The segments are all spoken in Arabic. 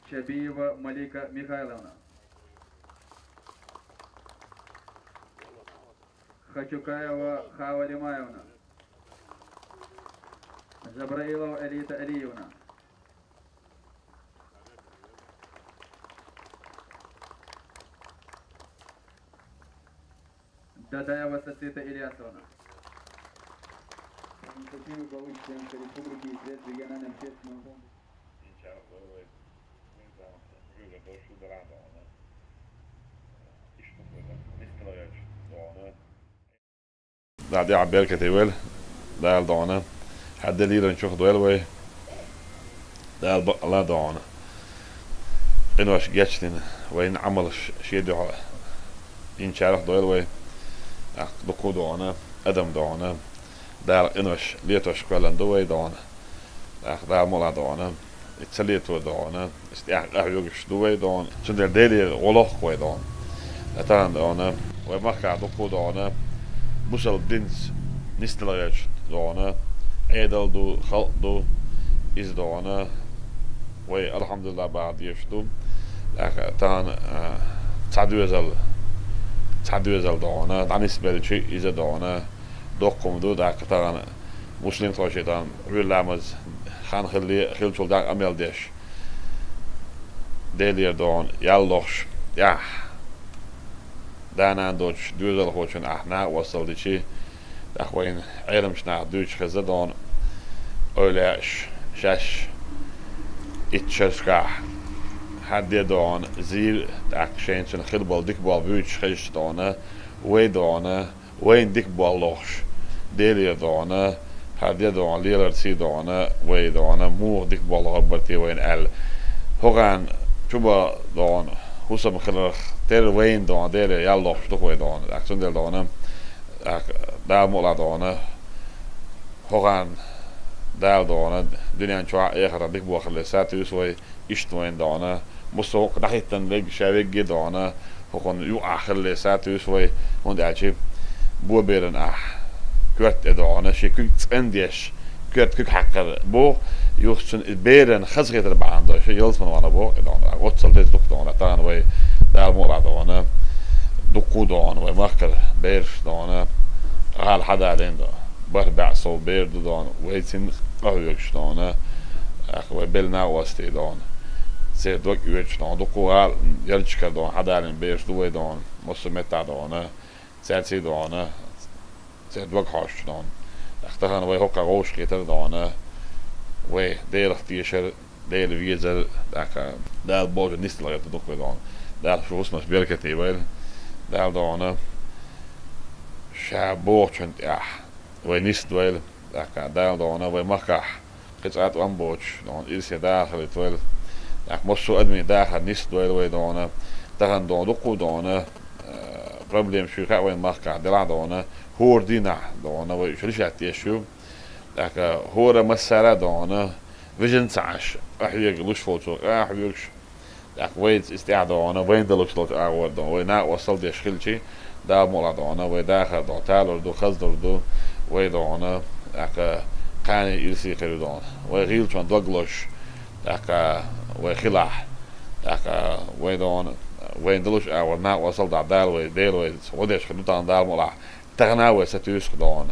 Чабиева Малика Михайловна. Хачукаева Хава Лимаевна. Жабраилова Элита Алиевна. Дадаева Сосита Ильясовна. Da die عبالك wel da dona حد اللي نشوف دويل وي دا الله دona إنه إيش جاتشين وين عمل شيء ده إن شارح دويل وي دكتور دona أدم دona دا إنه إيش ليتوش كلن دوي دona دا مولا دona اتسليتو دona يوجش دوي دون شندر ديلي غلق وي دون أتان دona ومركع دكتور دona بوسل دينز نستلغش دونه عيدل دو خلق دو إز دونه وي الحمد لله بعد يشتو تان تعدوزل دونه دانيس بلشي إز دونه دوقم دو داك تان مسلم توشي تان رلامز خان خل شول داك أميل ديش ديلير دون يالوش يا دانا دوش دوزل خوشن احنا وصل ديشي اخوين عيرمش نا دوش خزدون اولاش شاش اتشرشكا حد دون زير داك شينشن خلبال ديك بال بوش خيش دونه وي دونه وين ديك بال لوش ديلي دونه حد دون ليلر سي دونه وي دونه مو ديك بال غبرتي وين ال هوغان شوبا دون هوسم خلق تير وين دون دير يالله شتوي دون اكشن دير دون دا مولا دون هوغان دال دون دنيا شوا اخر ديك بو خلي ساتوس وي اشتوين دون مستو دحيتن ليج شاويج دون هوغن يو اخر لي ساتوس وي هوند اجيب بو بيرن كوت دون شي كنت انديش كوت حقر بو يوخشن بيرن خزغت البعض شي يلصن وانا بو دون وصل ديت دون تان وي دا مولا دون دكو دون ومخر بيرش دون قال حدا لين دون بربع صو بير دون ويتين قهوكش دون اخو بلنا وستي دون سي دوك يوش دون دكو قال يرجك دون حدا لين بيرش دوي دون مسمتا دون ساتسي دون سي دوك هاش دون اختهن وي هوكا غوش كيتر دون وي دير اختيشر دير فيزر داك دا البوج نيستلغ دكو دون دا شو اسمه بيركتي ويل دا دونه شابوچن يا وينيست ويل دا دونه وي مخح قطعت امبوچ دون إلسي داخل ويل دا مشو ادمي داخل نيست ويل وي دونه دغن دون دقو دونه بروبليم شو كا وين مخح دلا دونه هور دينا دونه وي شريشات يشو دا هور مساله دونه فيجن تعش احيق لوش فوتو احيقش داك ويد استعدانا وين دلوش لوت اعود وين وصل دي شخلشي دا مولا دانا وي داخل دو تالر دو خزدر دو وي دانا داك قاني يلسي خيردان وي غيل شون دوغلوش داك وي خلاح داك وي دانا وين دلوش اعود نا وصل دا دال وي ديل وي وديش خدوتان دال مولا تغناوي ستيوش خدان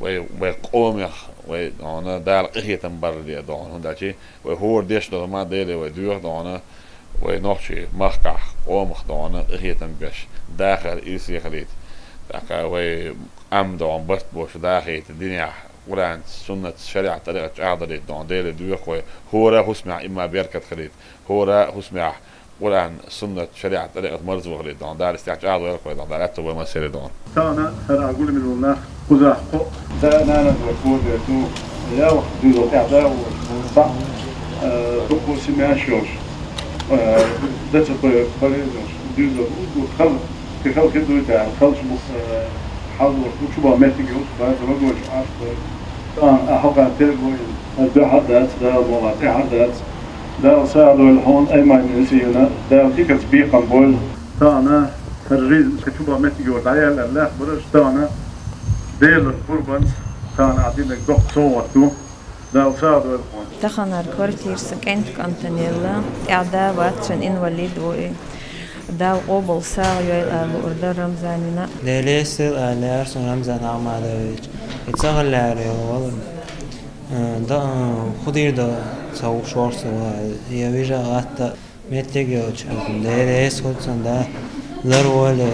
وي قوم وي دانا دال قهيتن بردي دانا هنداچي وي هور ديش دو ما ديل وي دوغ دانا وي نوشي مخكح قومخ دانا اخيتن بش داخل إيسي خليت داخل وي أم دان برت بوش داخل الدنيا قرآن سنة شريعة طريقة عادلت دان ديل دوخ وي هورا هسمع إما بيركت خليت هورا هسمع قرآن سنة شريعة طريقة مرزو خليت دان دار استيعج عادل ويركوي دان دار أتو وما سيري دان تانا هر أقول من الله قزاح قو تانا نقول تو لا دوزو تعدا وصع دقو سمع شوش dat is dus خل في خل كده بتاع خلص حاضر شو بقى ماتي جوز بعد رجوع عارف طبعا أحقق تلقوا ده حدث ده والله حدث ده ساعدوا الهون أي ما ينسينا ده تيجي تبيع قنبول طبعا الريز شو بقى ماتي جوز عيال الله برش طبعا ديل القربان طبعا عادين لك ضغط صوتو لا وساعد والإخوان. تخنر كورتيرس كنت كانتنيلا إعداء واتشن إنواليد داو قبل ساعة يلا بأردر رمزاننا ليليسل ليرسون رمزان عمادويج يتسغل لاري والله دا خدير دا سو شورس يا ويجا غاتا متلقيوش ليليس خدسن دا لر ولا